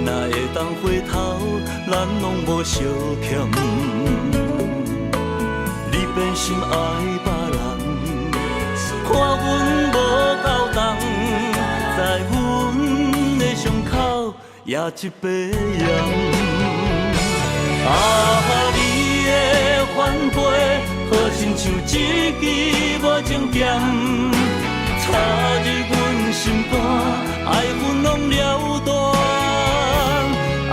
若会当回头，咱拢无相欠。你变心爱别人，看阮无够重，在阮的伤口也一杯盐。啊，你的反背，好亲像一支无情剑，插入阮心肝，爱阮拢了断。啊，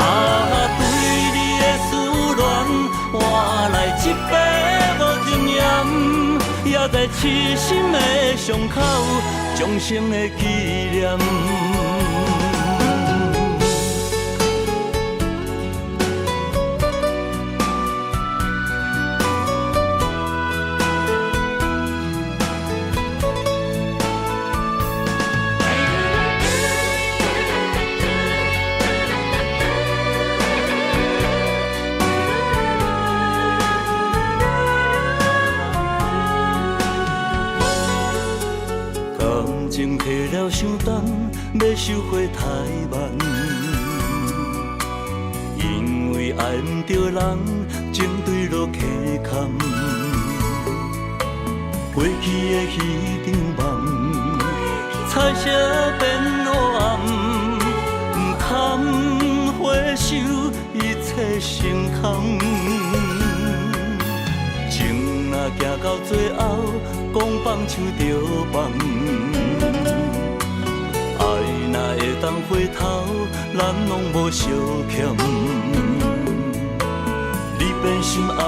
对你的思恋，换来一杯无情盐，也在痴心的伤口，终生的纪念。情下了伤重，要收回太慢。因为爱毋着人，情对落溪坎。过去的彼场梦，彩色变黑暗，不堪回首，一切成空。情若行到最后，讲放手就放。爱若会当回头，咱拢无相欠。你变心爱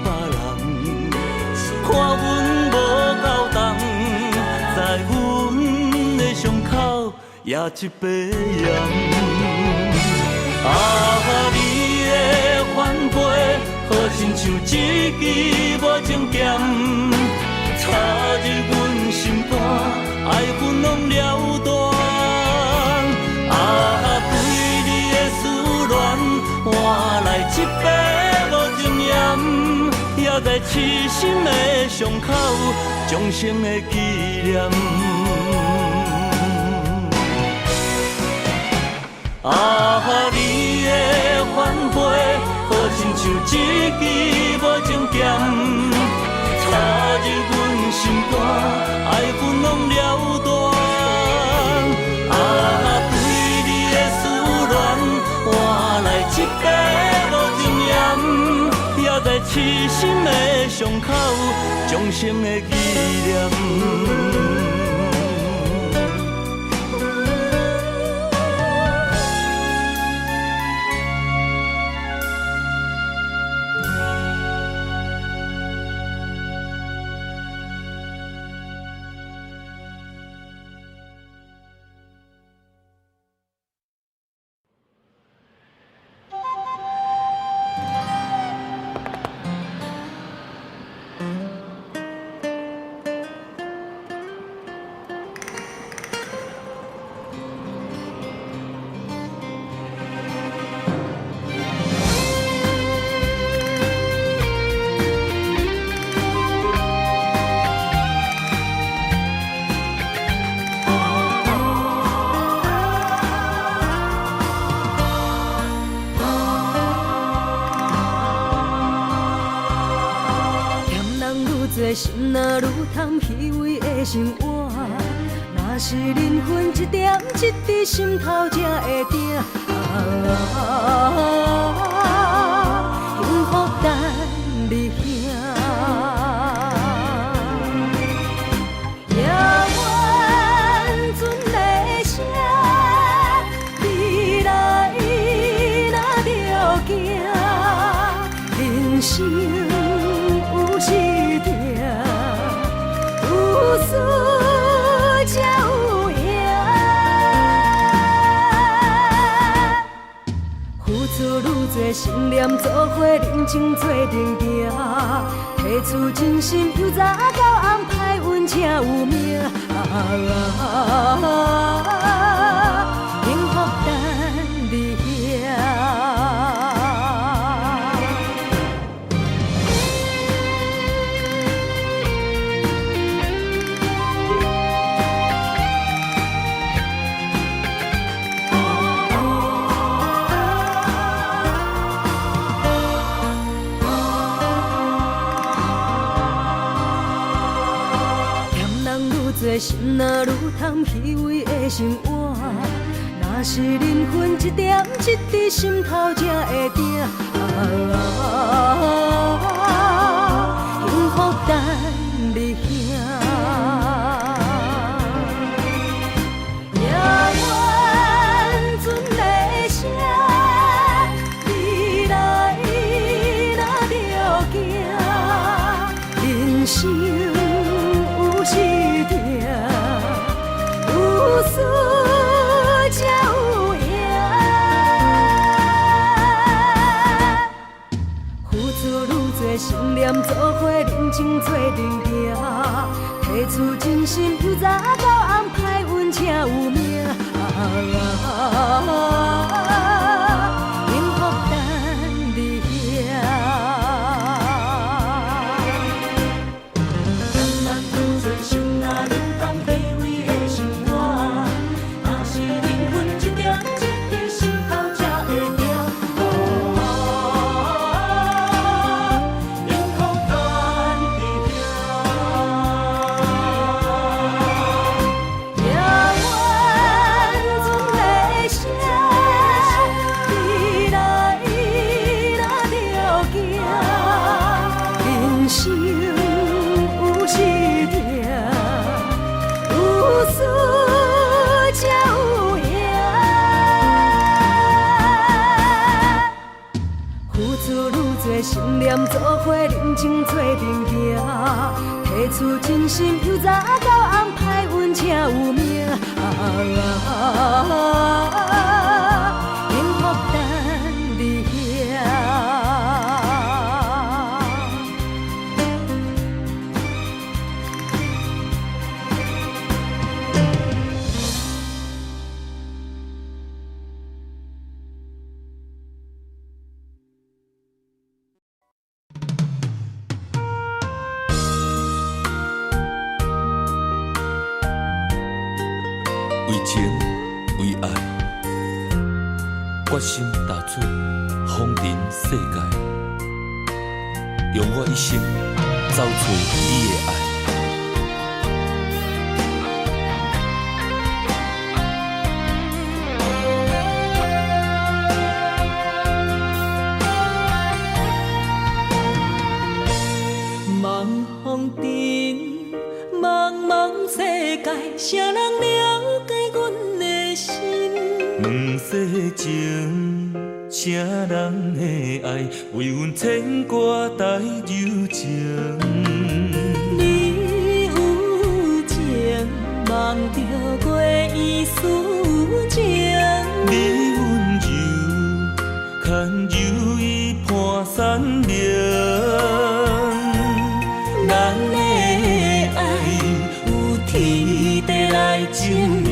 别人，看阮无够重，在阮的伤口也一杯盐。啊，你的反背，好亲像一支无情剑，插入阮心肝，爱阮拢了断。啊，对你的思恋，换来一杯无情盐，也在痴心的伤口，终生的纪念。啊，你的反背，好亲像一支无情剑，插入阮心肝，爱阮拢了断。啊，对你的思恋，换来一杯无情盐，也在痴心的伤口，终生的纪念。多，心若愈贪虚伪的生活。若是灵魂一点一滴心头才会定。幸福等你兄。夜晚船的声，你来若着行，人生有时定，有输才有赢。付出愈多，心念做伙，认真做阵行，提出真心，由早到暗，歹运才有命。幸福等你遐。心若愈贪虚伪的生活，若是灵魂一点一滴心头才会定。幸福等你兄。夜晚船的声，你来若着行，人生有时定，有输才有赢。付出愈多，心念做伙，认真做阵行，提出真心，由早到暗，歹运才有命。幸福等你遐。心念做伙，认真做阵行，提出真心，由早到暗，歹运才有命。幸福等你遐。为情为爱，决心踏出风尘世界，用我一生找寻你的爱。茫风尘，茫茫世界，谁人了解阮的心？两世情，谁人的爱，为阮牵挂带柔情。你有情，望着月依思情。你温柔，牵柔伊伴山岭。咱的爱有天地来证明。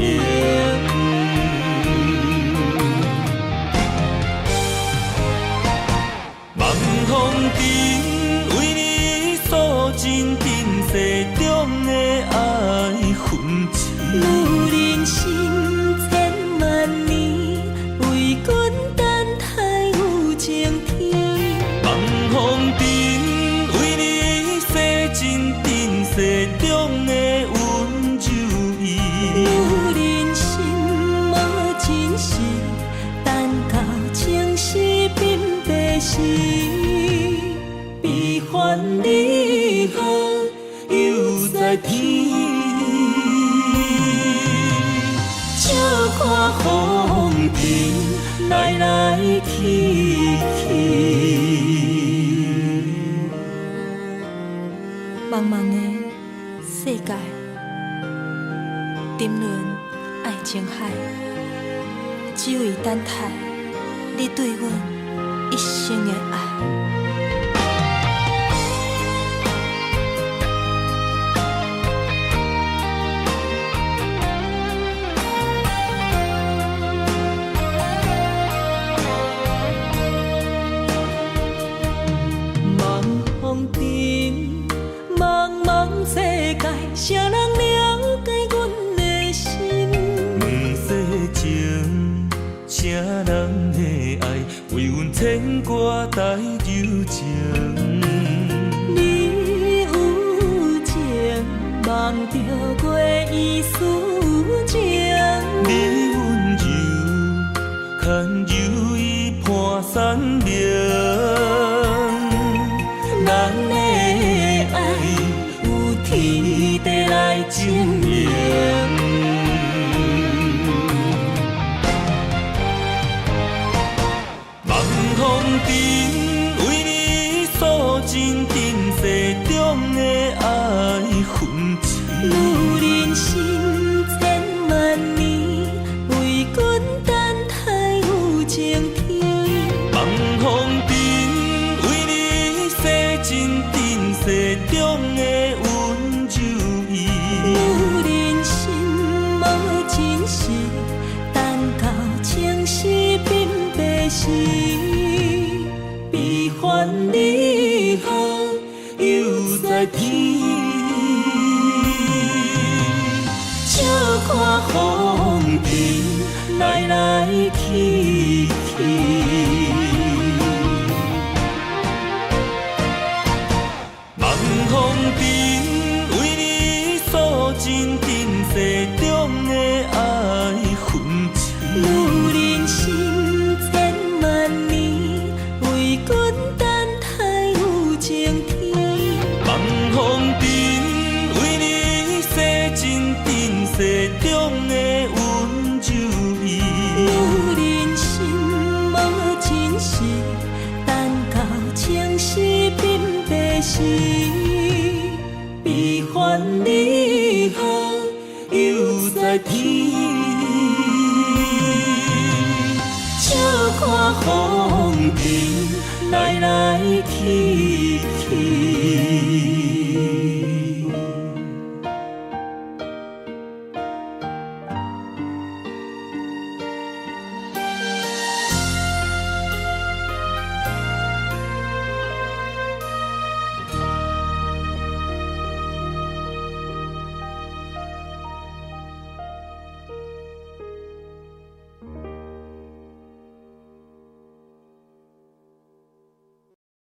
望风尘为你诉尽今世中的爱痕迹。有人生千万年，为阮等待有情天。望风尘为你洗尽尘来来去去。茫茫的世界，沉沦爱情海，只为等待你对阮一生的爱。谁人了解阮的心？两世情，谁人的爱为阮牵挂带柔情？你有情，梦着月意思情。你温柔，牵柔意伴山明。咱的爱有天地来证明。望风尘为你诉尽尘世中的爱恨情。女人心千万年，为君等待有情天。望风尘为你洗尽尘世中的温柔意。女人心无真实，等到情丝鬓白时，悲欢离合又在天。笑看风尘来来去去。望风尘为你诉尽尘世中的爱恨情。女人心千万年，为君等待有情天。望风尘为你洗尽尘世中的温柔意。女人心无真实，等到情丝鬓白时，悲欢离合又在天。笑看风尘来来去去。